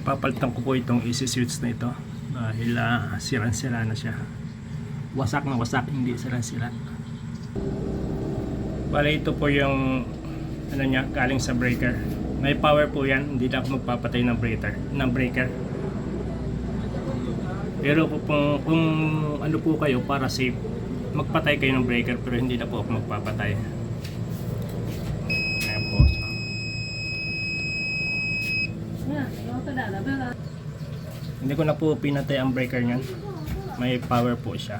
Papalitan ko po itong AC switch na ito dahil sirang-sira na siya. Wasak na wasak, hindi sira-sira. Bale, ito po yung ano niya, galing sa breaker. May power po yan, hindi na ako magpapatay ng breaker. Pero kung ano po kayo, para safe, magpatay kayo ng breaker, pero hindi na po ako magpapatay. Ayan po. Hindi ko na po pinatay ang breaker niyan. May power po siya.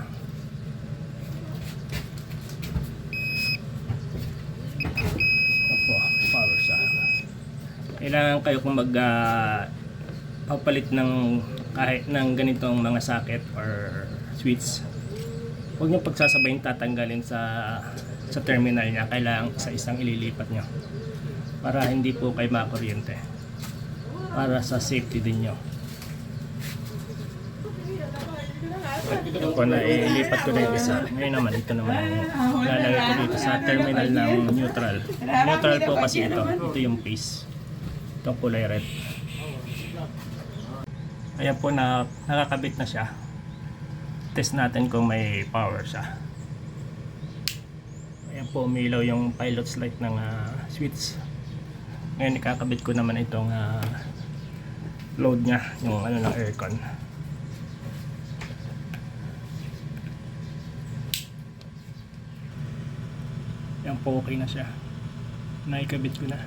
Opo, power siya. Kailangan kayo kung papalit ng kahit ng ganitong mga socket or switch. Huwag niyo pagsasabayin tatanggalin sa terminal niya. Kailangan isa-isang ililipat niyo para hindi po kayo makuryente. Para sa safety din niyo. Ito po na ilipat ko na yung isa. Ngayon naman, ito naman ang lalagay ko dito sa terminal ng neutral. Neutral po kasi ito. Ito yung phase. Itong kulay red. Ayan po na nakakabit na siya. Test natin kung may power siya. Ayan po, umilaw yung pilot's light ng switch. Ngayon ikakabit ko naman itong load nya, yung ano ng aircon. Yan po, okay na siya. Naikabit ko na.